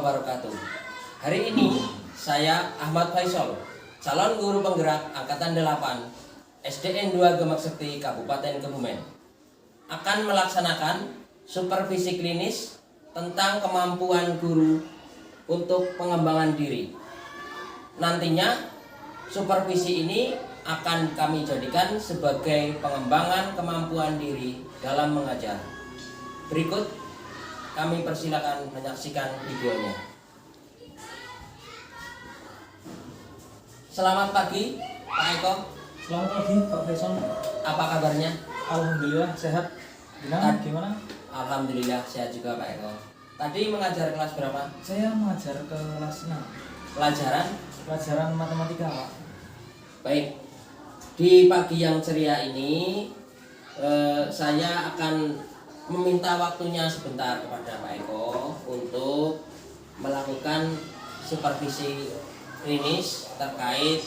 wabarakatuh. Hari ini saya Ahmad Faisal, calon guru penggerak Angkatan 8 SDN 2 Gemak Sekti Kabupaten Kebumen, akan melaksanakan supervisi klinis tentang kemampuan guru untuk pengembangan diri. Nantinya supervisi ini akan kami jadikan sebagai pengembangan kemampuan diri dalam mengajar. Berikut kami persilakan menyaksikan videonya. Selamat pagi Pak Eko. Selamat pagi Pak Faisal. Apa kabarnya? Alhamdulillah sehat. Gimana? Alhamdulillah sehat juga Pak Eko. Tadi mengajar kelas berapa? Saya mengajar kelas 6. Pelajaran matematika, Pak. Baik. Di pagi yang ceria ini saya akan meminta waktunya sebentar kepada Pak Eko untuk melakukan supervisi klinis terkait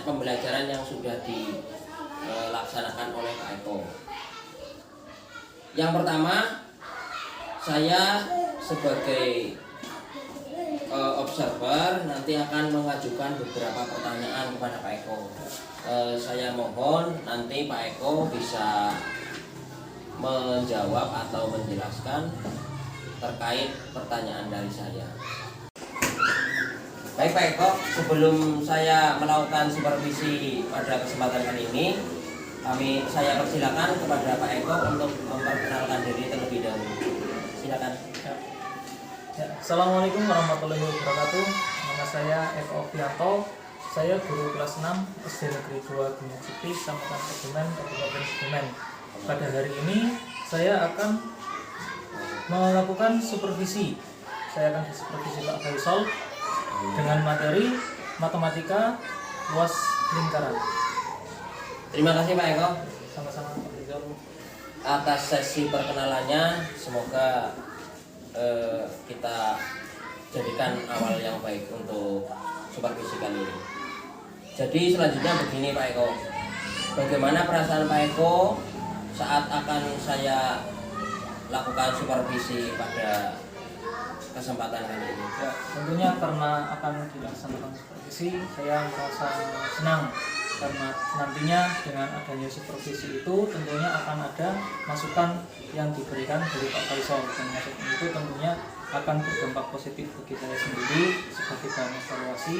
pembelajaran yang sudah dilaksanakan oleh Pak Eko. Yang pertama, saya sebagai observer nanti akan mengajukan beberapa pertanyaan kepada Pak Eko. Saya mohon nanti Pak Eko bisa menjawab atau menjelaskan terkait pertanyaan dari saya. Baik Pak Eko, sebelum saya melakukan supervisi pada kesempatan kali ini, saya persilakan kepada Pak Eko untuk memperkenalkan diri terlebih dahulu. Silakan. Ya. Assalamualaikum warahmatullahi wabarakatuh. Nama saya Eko Ovianto. Saya guru kelas 6 SD Negeri 2 Gemak Sekti, Kecamatan Kebumen, Kabupaten Kebumen. Pada hari ini saya akan melakukan supervisi. Saya akan disupervisi Pak Faisal dengan materi matematika luas lingkaran. Terima kasih Pak Eko. Sama-sama Pak Faisal. Atas sesi perkenalannya, semoga kita jadikan awal yang baik untuk supervisi kali ini. Jadi selanjutnya begini Pak Eko, bagaimana perasaan Pak Eko saat akan saya lakukan supervisi pada kesempatan kali ini? Ya, tentunya karena akan dilaksanakan supervisi, saya merasa senang karena nantinya dengan adanya supervisi itu tentunya akan ada masukan yang diberikan dari Pak Faisal, dan masukan itu tentunya akan berdampak positif bagi saya sendiri sebagai bahan evaluasi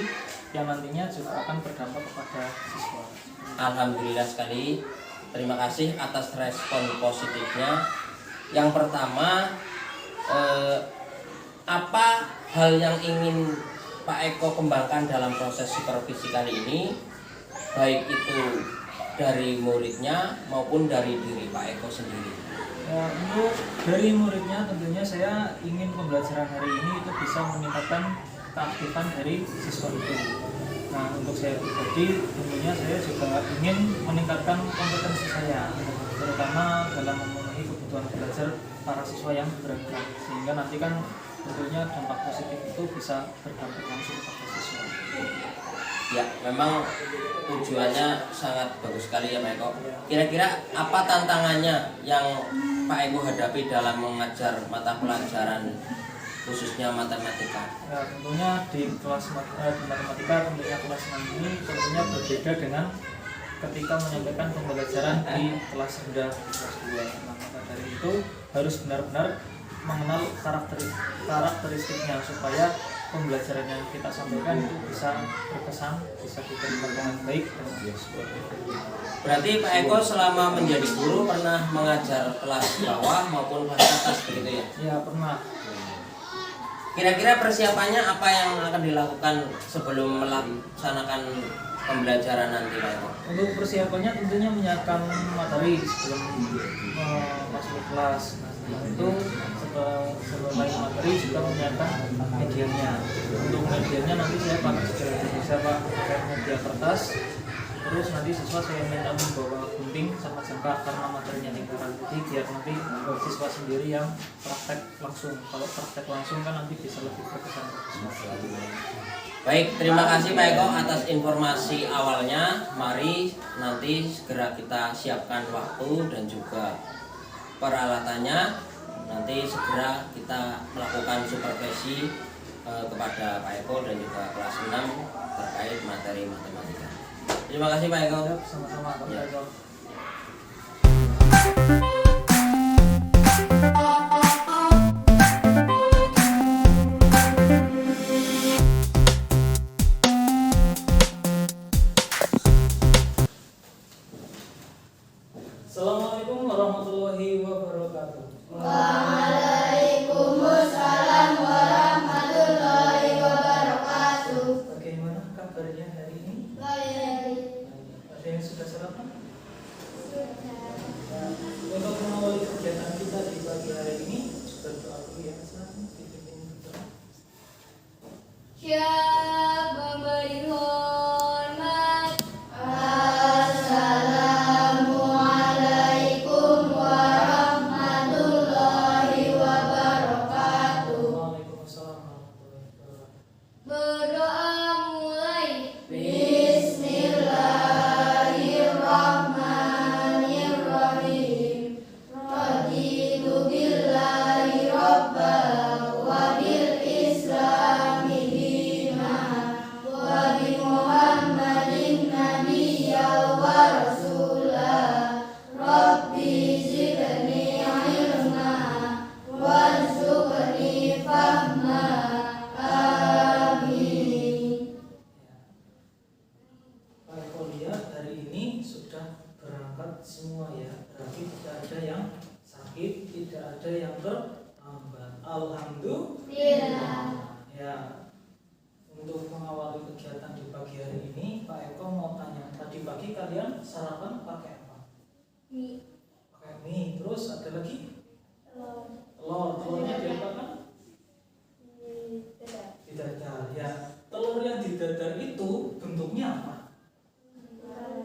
yang nantinya juga akan berdampak kepada siswa. Alhamdulillah sekali, terima kasih atas respon positifnya. Yang pertama, apa hal yang ingin Pak Eko kembangkan dalam proses supervisi kali ini, baik itu dari muridnya maupun dari diri Pak Eko sendiri? Ya, untuk dari muridnya tentunya saya ingin pembelajaran hari ini itu bisa meningkatkan keaktifan dari siswa itu. Nah, untuk saya pribadi tentunya saya juga ingin meningkatkan kompetensi saya, terutama dalam memenuhi kebutuhan belajar para siswa yang bergerak, sehingga nanti kan tentunya dampak positif itu bisa berdampak langsung pada siswa. Ya, memang tujuannya sangat bagus sekali ya Pak Eko. Kira-kira apa tantangannya yang Pak Eko hadapi dalam mengajar mata pelajaran khususnya matematika? Ya, tentunya di kelas matematika tentunya kelas 6 ini tentunya berbeda dengan ketika menyampaikan pembelajaran di kelas rendah, kelas 2. Nah, maka dari itu harus benar-benar mengenal karakteristiknya supaya pembelajaran yang kita sampaikan itu bisa berkesan, bisa diterima dengan baik dan Berarti Pak Eko selama menjadi guru pernah mengajar kelas bawah maupun kelas atas begitu ya? ya pernah. Kira-kira persiapannya apa yang akan dilakukan sebelum melaksanakan pembelajaran nanti Pak Eko? Untuk persiapannya tentunya menyiapkan materi sebelum masuk kelas. Nah, itu setelah materi juga menyiapkan medianya. Untuk medianya nanti saya pakai bisa pakai media kertas. Terus nanti siswa saya minta membawa gunting sama jangka karena materinya lingkaran. Jadi biar nanti siswa sendiri yang praktek langsung. Kalau praktek langsung kan nanti bisa lebih berkesan. Baik, terima kasih Pak Eko atas informasi awalnya. Mari nanti segera kita siapkan waktu dan juga peralatannya nanti segera kita melakukan supervisi kepada Pak Eko dan juga kelas 6 terkait materi matematika. Terima kasih Pak Eko. Sama-sama Pak Ya. Eko. Assalamualaikum warahmatullahi wabarakatuh. Waalaikumsalam warahmatullahi wabarakatuh. Bagaimana kabarnya hari ini? Baik. Ada yang sudah sarapan? Sudah. Untuk mengawali kegiatan kita di pagi hari ini, berdoa dulu ya. Silakan dipimpin berdoa. Yang memberi hormat. Assalamualaikum warahmatullahi wabarakatuh. Waalaikumsalam warahmatullahi wabarakatuh. Berdoa mulai. Bismillahirrahmanirrahim. Raditu billahi robba wa bil islami dina wa bi muhammadin nabiyya wa rasulah. Rabbi zidni ilma warzuqni fahma. Amin. Pak Eko lihat hari ini sudah berangkat semua ya. Berarti tidak ada yang sakit, tidak ada yang terlambat. Alhamdulillah. Ya. Untuk mengawali kegiatan di pagi hari ini, Pak Eko mau tanya, tadi pagi kalian sarapan pakai apa? Pakai mie. Terus ada lagi? Telur. Telurnya diapakan? Didadar. Ya. Telur yang didadar itu bentuknya apa?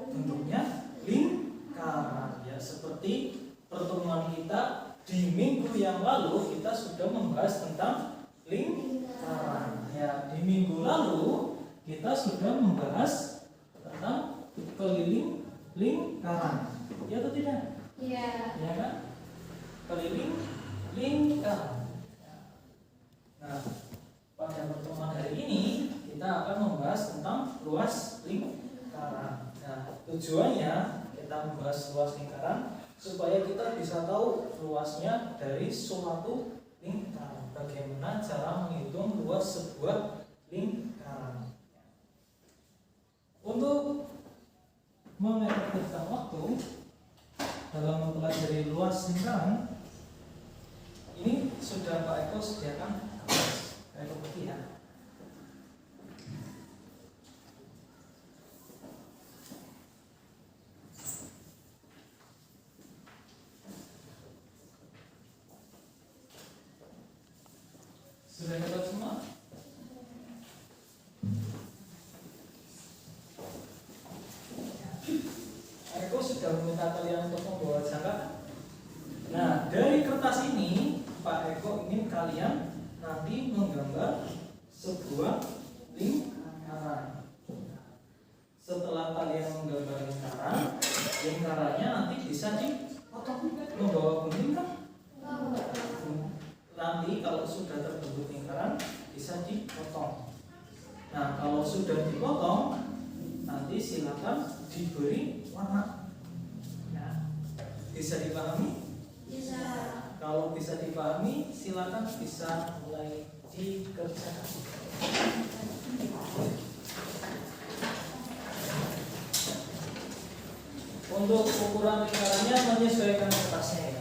Bentuknya lingkaran. Ya, seperti pertemuan kita di minggu yang lalu kita sudah membahas tentang lingkaran. Ya, di minggu lalu kita sudah membahas tentang keliling lingkaran. Ya atau tidak? Ya. Ya kan? Keliling lingkaran. Nah, pada pertemuan hari ini kita akan membahas tentang luas lingkaran. Nah, tujuannya kita membahas luas lingkaran supaya kita bisa tahu luasnya dari suatu lingkaran. Bagaimana cara menghitung luas sebuah lingkaran. Untuk mengefektifkan waktu dalam mempelajari luas lingkaran, ini sudah Pak Eko sediakan Pak Eko pergi ya. Sudah dapat semua? Eko sudah meminta kalian untuk membawa jangka. Nah, dari kertas ini Pak Eko ingin kalian nanti menggambar sebuah lingkaran. Setelah kalian menggambar lingkaran, lingkarannya nanti bisa dipotong membawa gunting kan? Nanti kalau sudah terbentuk lingkaran bisa dipotong. Nah, kalau sudah dipotong, nanti silakan diberi warna. Ya. Bisa dipahami? Bisa. Kalau bisa dipahami, silakan bisa mulai dikerjakan. Untuk ukuran lingkarannya menyesuaikan kertasnya ya.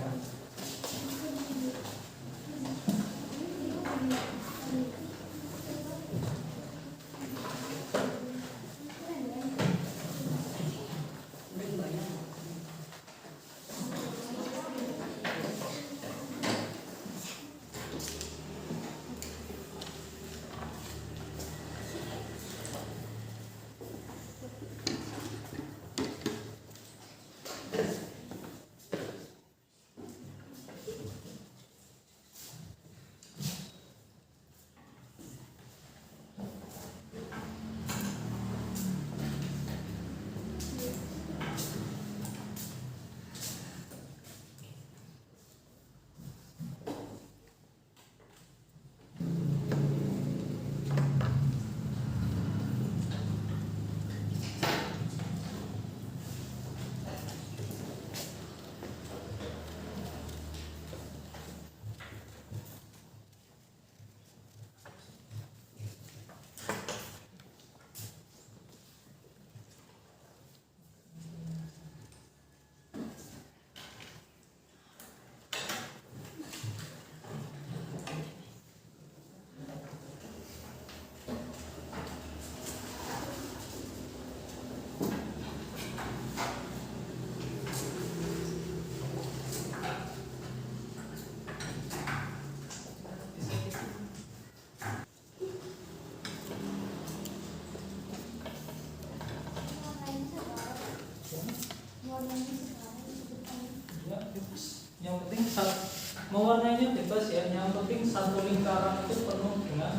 bebas ya, yang penting satu lingkaran itu penuh dengan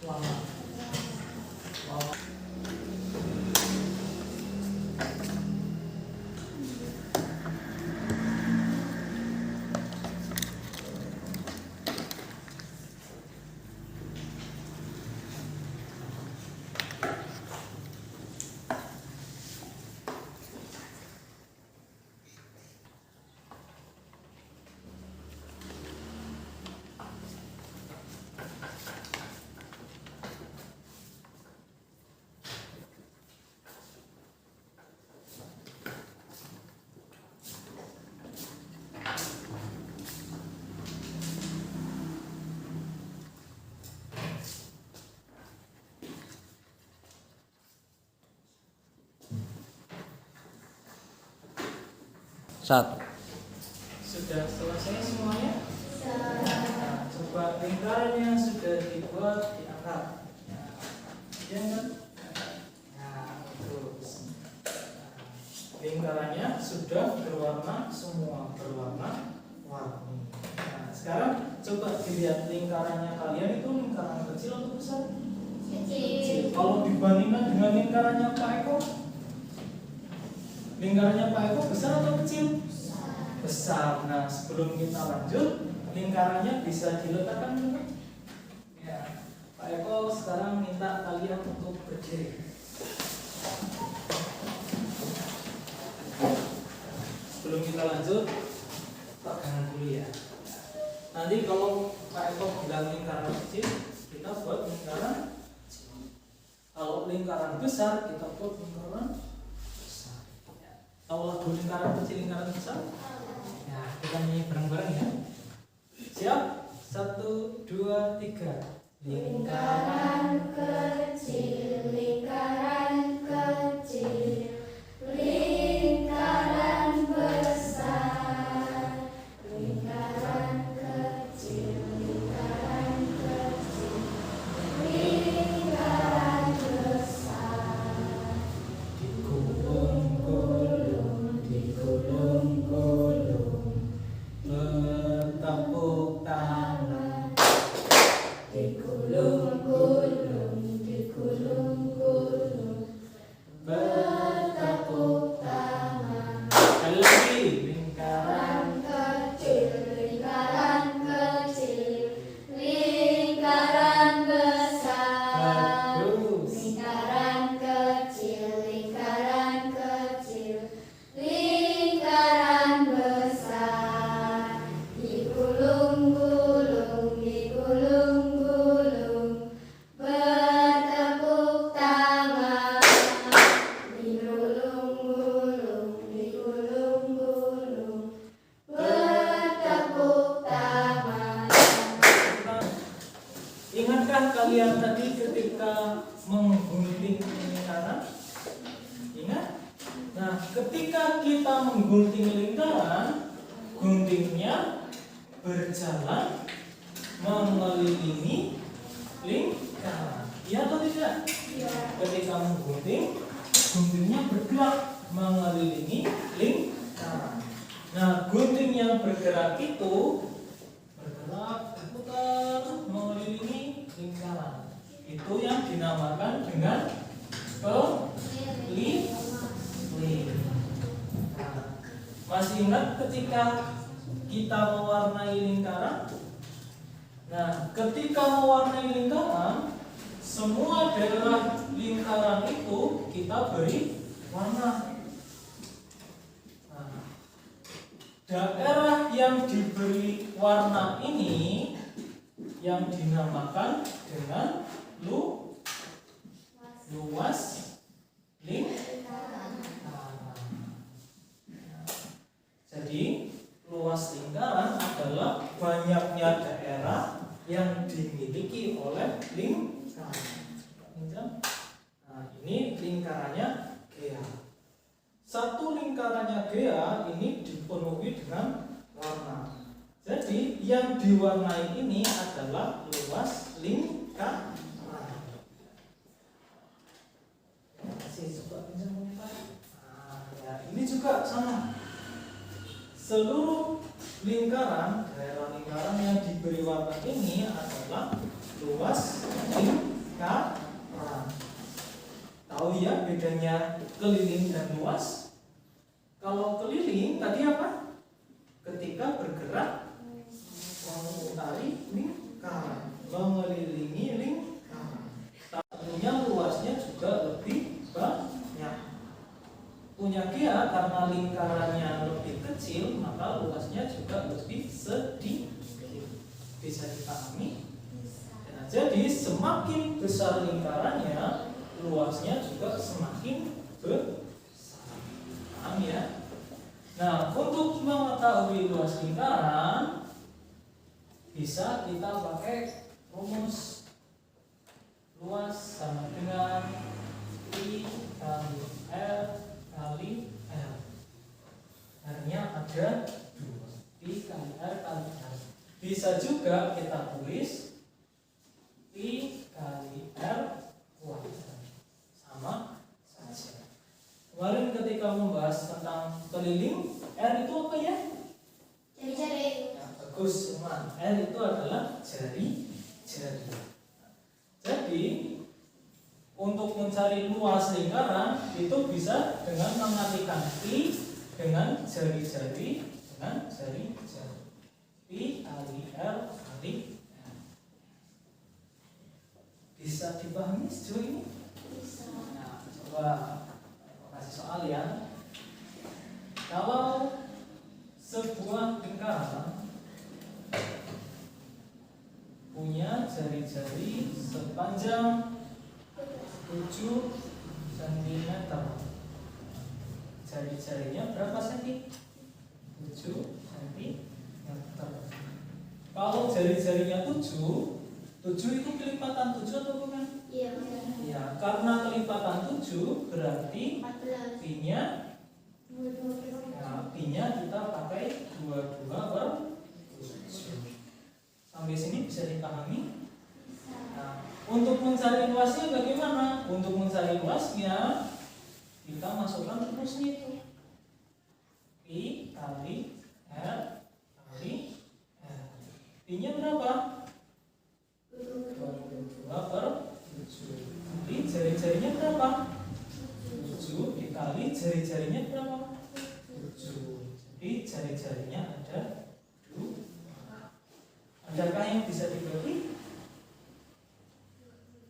warna. Satu. Sudah selesai semuanya? Nah, coba lingkaran yang sudah dibuat diangkat. Ya kan? Nah, terus. Lingkarannya sudah berwarna semua, berwarna-warni. Nah, sekarang coba dilihat lingkarannya kalian itu lingkaran kecil atau besar? Kecil. Kalau dibandingkan dengan lingkarannya Pak Eko, lingkarannya Pak Eko besar atau kecil? Besar. Nah, sebelum kita lanjut, lingkarannya bisa diletakkan dulu. Ya, Pak Eko sekarang minta kalian untuk berdiri. Sebelum kita lanjut, pegangan dulu ya. Nanti kalau Pak Eko bilang lingkaran kecil, kita buat lingkaran kecil. Kalau lingkaran besar, kita buat lingkaran besar. Tahu lagu lingkaran kecil, lingkaran besar? Ya, kita nyanyi bareng-bareng ya. Siap? 1, 2, 3. Lingkaran kecil, lingkaran kecil, lingkaran besar, lingkaran kecil, lingkaran kecil, lingkaran besar. Digulung-gulung, digulung-gulung, bertepuk tangan. Digulung-gulung, digulung-gulung, bertepuk tangan. Sekali lagi, lingkaran Lingkaran kecil, lingkaran kecil, lingkaran besar. bagus. Lingkaran kecil, lingkaran kecil, lingkaran besar. Digulung-gulung, digulung-gulung, bertepuk tangan. Digulung-gulung, digulung-gulung, bertepuk tangan. Ingatkah kalian tadi ketika menggunting lingkaran? Ingat? Nah, ketika kita menggunting lingkaran, guntingnya berjalan mengelilingi lingkaran. Iya atau tidak? Ya. Ketika menggunting, guntingnya bergerak mengelilingi lingkaran. Nah, gunting yang bergerak itu bergerak berputar mengelilingi lingkaran. Itu yang dinamakan dengan kelilin. Nah, masih ingat ketika kita mewarnai lingkaran? Nah, ketika mewarnai lingkaran, semua daerah lingkaran itu kita beri warna. Nah, daerah yang diberi warna ini yang dinamakan dengan luas lingkaran. Jadi luas lingkaran adalah banyaknya daerah yang dimiliki oleh lingkaran. Nah, ini lingkarannya Gea. Satu lingkarannya Gea ini dipenuhi dengan warna. Jadi yang diwarnai ini adalah luas lingkaran. Nah, ya, ini juga sama. Seluruh lingkaran, daerah lingkaran Lingkaran yang diberi warna ini adalah luas lingkaran. Tahu ya bedanya keliling dan luas? Kalau keliling tadi apa? Ketika bergerak memutari lingkaran, mengelilingi lingkaran. Tentunya luasnya juga lebih banyak. Punya Gia karena lingkarannya lebih kecil, maka luasnya juga lebih sedikit. Bisa dipahami? Nah, jadi semakin besar lingkarannya, luasnya juga semakin besar. Paham ya? Nah, untuk mengetahui luas lingkaran bisa kita pakai rumus luas sama dengan I kali R kali L. R-nya ada 2. I kali R kali L. Bisa juga kita tulis I kali R kuadrat. Sama saja. Kemarin ketika membahas tentang keliling, R itu apa ya? Jari-jari. Ya, bagus, teman. R itu adalah jari-jari. Jadi untuk mencari luas lingkaran itu bisa dengan mengartikan I dengan jari-jari dengan jari-jari. I kali R kali R. Bisa dipahami sejauh ini? Bisa. Nah, coba kasih soal ya. Kalau sebuah lingkaran punya jari-jari sepanjang 7 cm, jari-jarinya berapa senti? 7 cm. Kalau jari-jarinya 7 itu kelipatan 7 atau bukan? Iya, benar. Ya, karena kelipatan 7 berarti 14. pi-nya ya, pi-nya kita pakai 22/7. Sampai sini bisa dipahami? Nah, untuk mencari luasnya bagaimana? Untuk mencari luasnya kita masukkan rumusnya itu. Pi kali R kali R. Pi-nya berapa? 22/7. Jadi jari-jarinya berapa? 7 dikali jari-jarinya berapa? 7. Jadi jari-jarinya ada 2. Adakah yang bisa dibagi?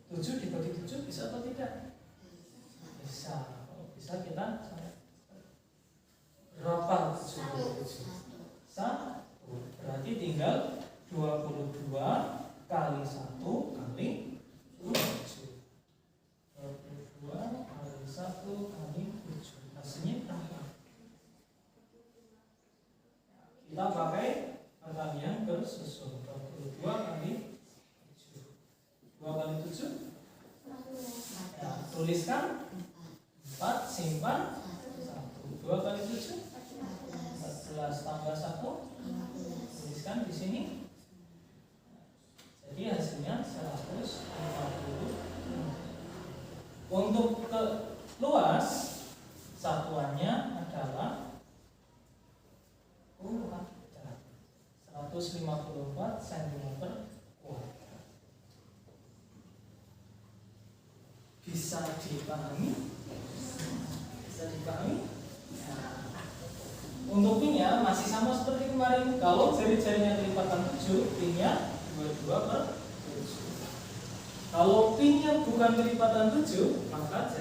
7 dibagi 7 bisa atau tidak? Bisa. Kalau bisa kita berapa 7 dibagi 7? 1. Berarti tinggal 22 kali 1 kali 7. 22 kali 1 kali 7. Hasilnya berapa? Kita pakai pertanian bersusun. 22 kali 7. 2 kali 7? Ya, tuliskan 4, simpan 1. 2 kali 7? 14 tambah 1? Tuliskan di sini. Jadi hasilnya 140. Untuk ke luas satuannya adalah 154 cm². Bisa dipahami? Bisa dipahami? Nah, untuk pi-nya masih sama seperti kemarin. Kalau jari-jarinya kelipatan 7, pi-nya 22/7. Kalau pi-nya bukan kelipatan 7, maka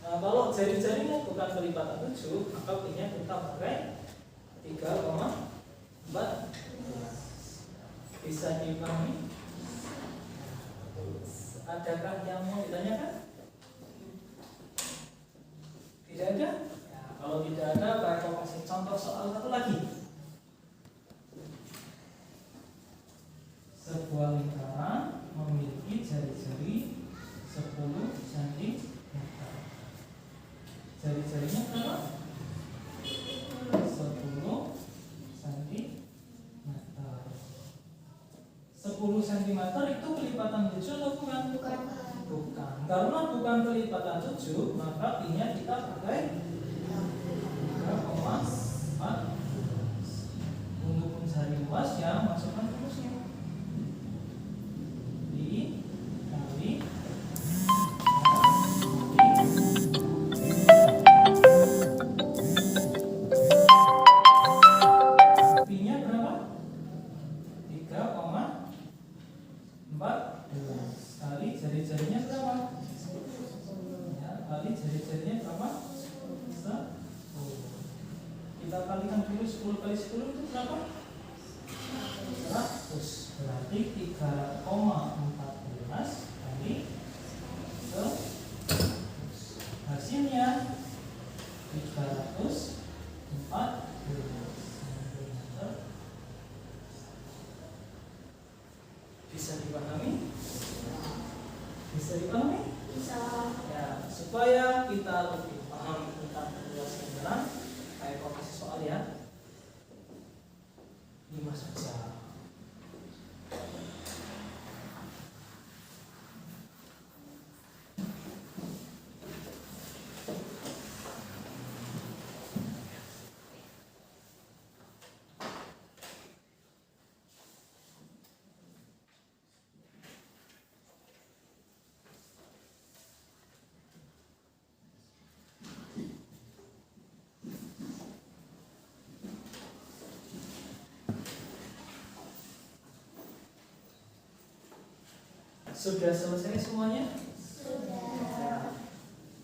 kalau jari-jarinya bukan kelipatan 7, maka pi-nya kita pakai 3,14. Bisa dipahami? Adakah yang mau ditanyakan? Tidak ada? Ya, kalau tidak ada, Pak Eko kasih contoh soal satu lagi. Sebuah lingkaran memiliki jari-jari 10 cm. Jari-jarinya berapa? 10 cm. 10 cm itu kelipatan 7 atau bukan? Bukan. Bukan. Karena bukan kelipatan 7, maka pi-nya kita pakai 3,4. Untuk mencari luasnya, masuk 10 kali 10 itu berapa? 100. Berarti 3,14 kali 100. Hasilnya 314 cm. Bisa dipahami? Bisa dipahami? Bisa. Ya, supaya kita lebih paham tentang luas lingkaran, kayak kau kasih soal ya. 5 saja. Sudah selesai semuanya? Sudah.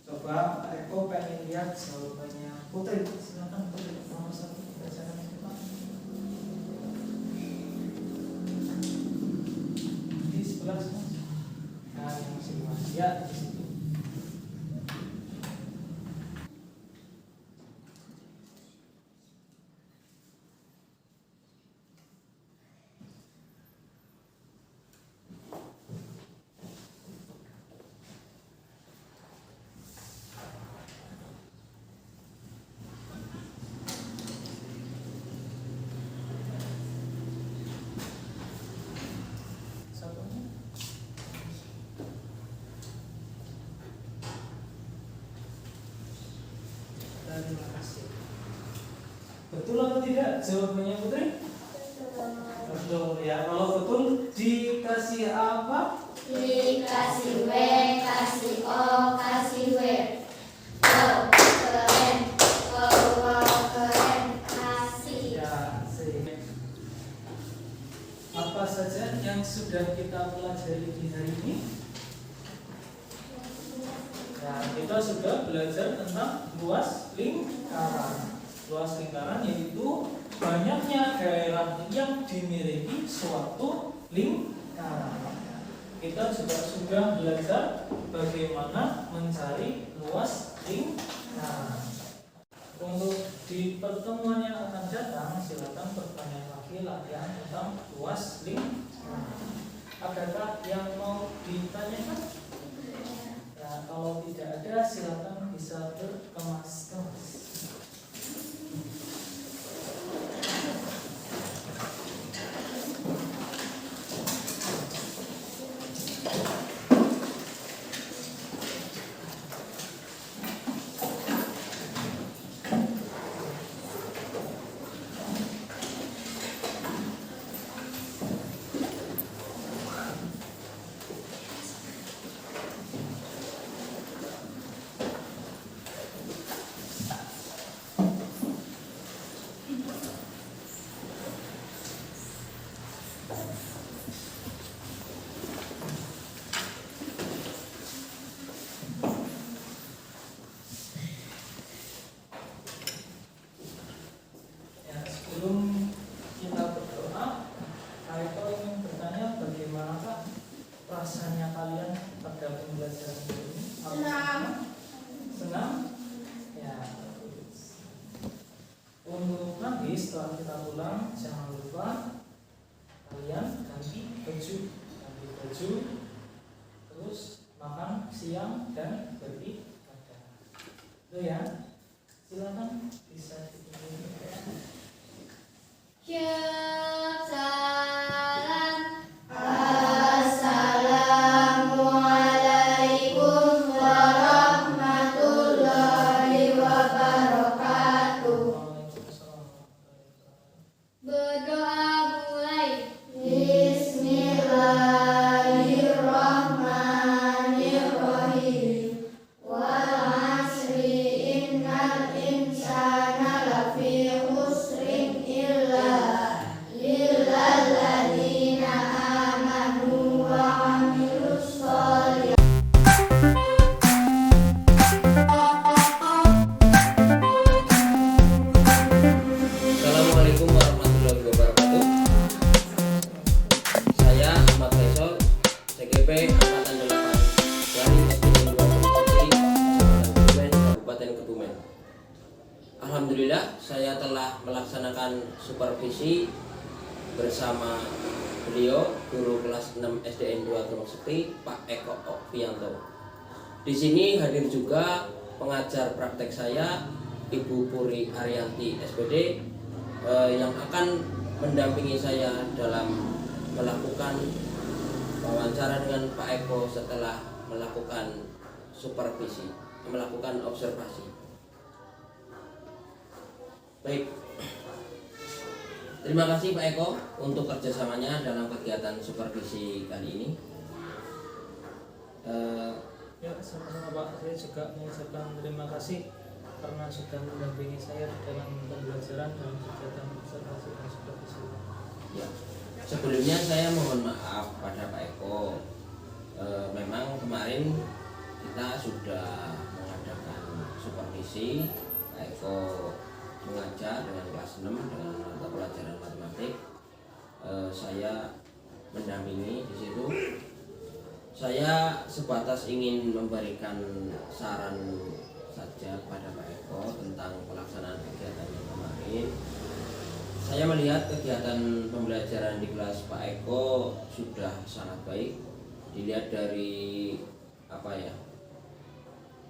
Coba Pak Eko pengen lihat jawabannya Putri. Silakan Putri, nomor 1 bacakan coba. Di sebelah sana. Nah, yang masih luas ya di situ. Satunya. Terima kasih. Betul atau tidak jawabannya Putri? Betul ya. Kalau betul dikasih apa? Dikasih W, kasih O, kasih W. Keren. Keren. Kasih. Ya, apa saja yang sudah kita pelajari di hari ini? Ya, kita sudah belajar tentang luas lingkaran. Luas lingkaran yaitu banyaknya daerah yang dimiliki suatu lingkaran. Kita juga sudah belajar bagaimana mencari luas lingkaran. Untuk di pertemuan yang akan datang, silakan bertanya lagi latihan tentang luas lingkaran. Adakah yang mau ditanyakan? Ya, kalau tidak ada, silakan bisa berkemas-kemas. Ya, sebelum kita berdoa, Aiko ingin bertanya bagaimana rasanya kalian pada pembelajaran ini? Senang. Senang? Ya. Untuk nanti setelah kita pulang, jangan lupa kalian ganti baju, terus makan siang dan beribadah. Itu ya. Silakan bisa ditunjukin. Salam. Assalamualaikum warahmatullahi wabarakatuh. Berdoa mulai. Bismillahirrahmanirrahim. Wal 'asri innal insana lafi khusrin illa Alhamdulillah saya telah melaksanakan supervisi bersama beliau, guru kelas 6 SDN 2 Gunung Sekti, Pak Eko Okvianto. Di sini hadir juga pengajar praktek saya, Ibu Puri Arianti SPD, yang akan mendampingi saya dalam melakukan wawancara dengan Pak Eko setelah melakukan supervisi, melakukan observasi. Baik, terima kasih Pak Eko untuk kerjasamanya dalam kegiatan supervisi kali ini. Ya, sama-sama Pak. Saya juga mengucapkan terima kasih karena sudah mendampingi saya dalam pembelajaran dalam kegiatan observasi dan supervisi. Ya, sebelumnya saya mohon maaf pada Pak Eko. Memang kemarin kita sudah mengadakan supervisi. Pak Eko mengajar dengan kelas 6 dengan mata pelajaran matematik. Saya mendampingi di situ. Saya sebatas ingin memberikan saran saja pada Pak Eko tentang pelaksanaan kegiatan yang kemarin. Saya melihat kegiatan pembelajaran di kelas Pak Eko sudah sangat baik. Dilihat dari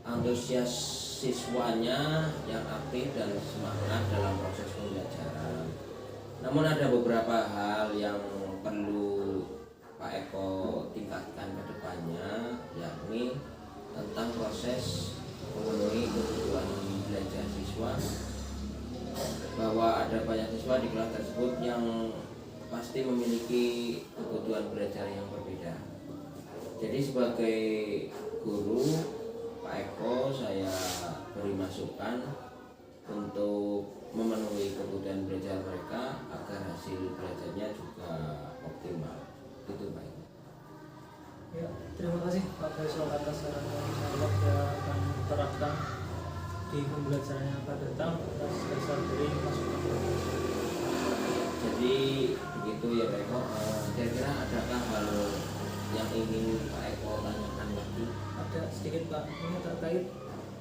antusias siswanya yang aktif dan semangat dalam proses pembelajaran. Namun ada beberapa hal yang perlu Pak Eko tingkatkan ke depannya, yakni tentang proses memenuhi kebutuhan belajar siswa, bahwa ada banyak siswa di kelas tersebut yang pasti memiliki kebutuhan belajar yang berbeda. Jadi sebagai guru Pak Eko, saya beri masukan untuk memenuhi kebutuhan belajar mereka agar hasil belajarnya juga optimal. Itu Pak Eko. Ya, terima kasih Pak Faisal atas sarannya. Insyaallah saya akan terapkan di pembelajaran yang akan datang atas dasar dari masukan. Jadi begitu ya Pak Eko. Kira-kira adakah hal yang ingin Pak Eko tanyakan lagi? Ada sedikit Pak, ini terkait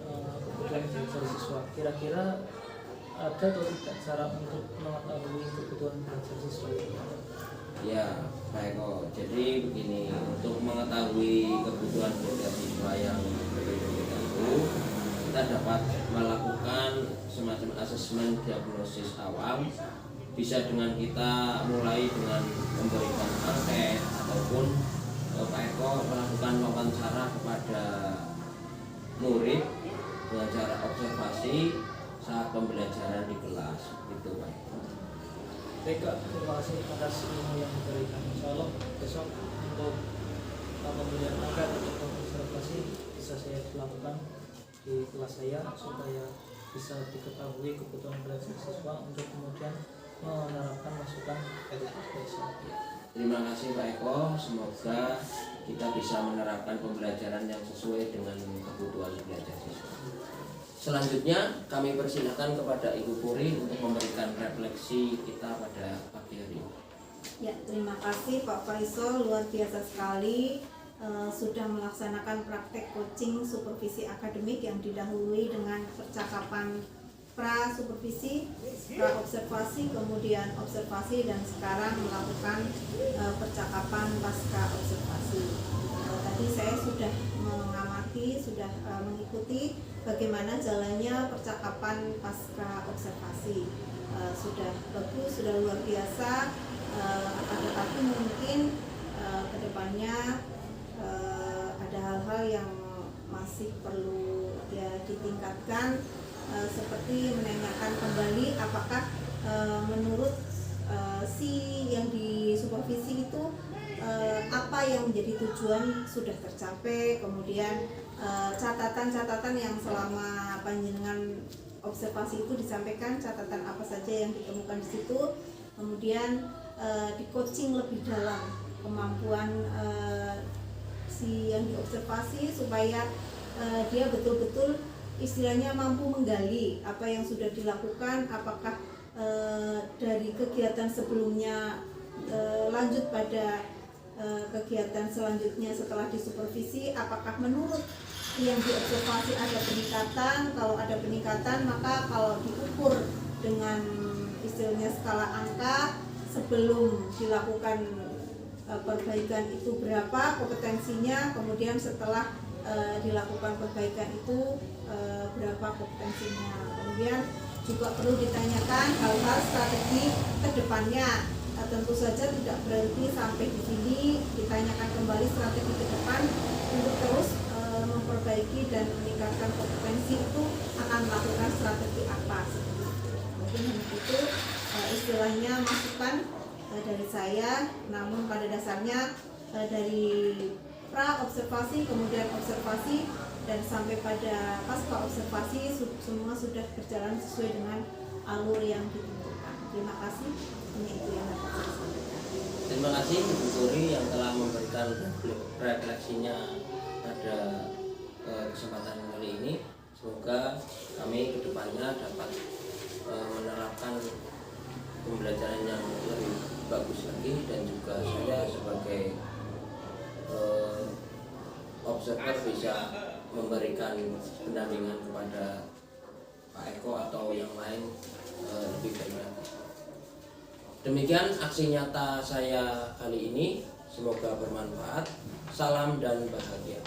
kebutuhan belajar siswa. Kira-kira ada atau tidak cara untuk mengetahui kebutuhan belajar siswa itu? Ya Pak Eko, jadi begini, untuk mengetahui kebutuhan belajar siswa yang berbeda-beda itu, kita dapat melakukan semacam asesmen diagnosis awal. Bisa dengan kita mulai dengan memberikan angket ataupun Pak Eko melakukan wawancara kepada murid dengan cara observasi saat pembelajaran di kelas, itu Pak Eko. Baik Kak, terima kasih atas ilmu yang diberikan. Insyaallah besok untuk pemberian angkat atau observasi bisa saya lakukan di kelas saya supaya bisa diketahui kebutuhan belajar siswa untuk kemudian menerapkan masukan dari besok. Terima kasih Pak Eko, semoga kita bisa menerapkan pembelajaran yang sesuai dengan kebutuhan belajar siswa. Selanjutnya kami persilakan kepada Ibu Puri untuk memberikan refleksi kita pada pagi hari ini. Ya, terima kasih Pak Faisal, luar biasa sekali sudah melaksanakan praktek coaching supervisi akademik yang didahului dengan percakapan pra supervisi, pra observasi, kemudian observasi, dan sekarang melakukan percakapan pasca observasi. Tadi saya sudah mengamati, sudah mengikuti bagaimana jalannya percakapan pasca observasi. Sudah bagus, sudah luar biasa. Tetapi mungkin kedepannya ada hal-hal yang masih perlu ya ditingkatkan, seperti menanyakan kembali apakah menurut si yang disupervisi itu apa yang menjadi tujuan sudah tercapai, kemudian catatan-catatan yang selama panjenengan observasi itu disampaikan, catatan apa saja yang ditemukan di situ, kemudian di coaching lebih dalam kemampuan si yang diobservasi supaya dia betul-betul istilahnya mampu menggali apa yang sudah dilakukan, apakah dari kegiatan sebelumnya lanjut pada kegiatan selanjutnya setelah disupervisi, apakah menurut yang diobservasi ada peningkatan. Kalau ada peningkatan, maka kalau diukur dengan istilahnya skala angka, sebelum dilakukan perbaikan itu berapa kompetensinya, kemudian setelah dilakukan perbaikan itu berapa kompetensinya. Kemudian juga perlu ditanyakan hal-hal strategi ke depannya. Tentu saja tidak berhenti sampai di sini, ditanyakan kembali strategi ke depan untuk terus memperbaiki dan meningkatkan kompetensi itu akan melakukan strategi apa. Mungkin itu istilahnya masukan dari saya, namun pada dasarnya dari pra observasi, kemudian observasi, dan sampai pada pasca observasi semua sudah berjalan sesuai dengan alur yang ditentukan. Terima kasih. Ini itu yang dapat saya sampaikan. Terima kasih Ibu Turi yang telah memberikan refleksinya pada kesempatan kali ini. Semoga kami kedepannya dapat menerapkan pembelajaran yang lebih bagus lagi, dan juga saya sebagai observer bisa memberikan pendampingan kepada Pak Eko atau yang lain lebih baik lagi. Demikian aksi nyata saya kali ini, semoga bermanfaat. Salam dan bahagia.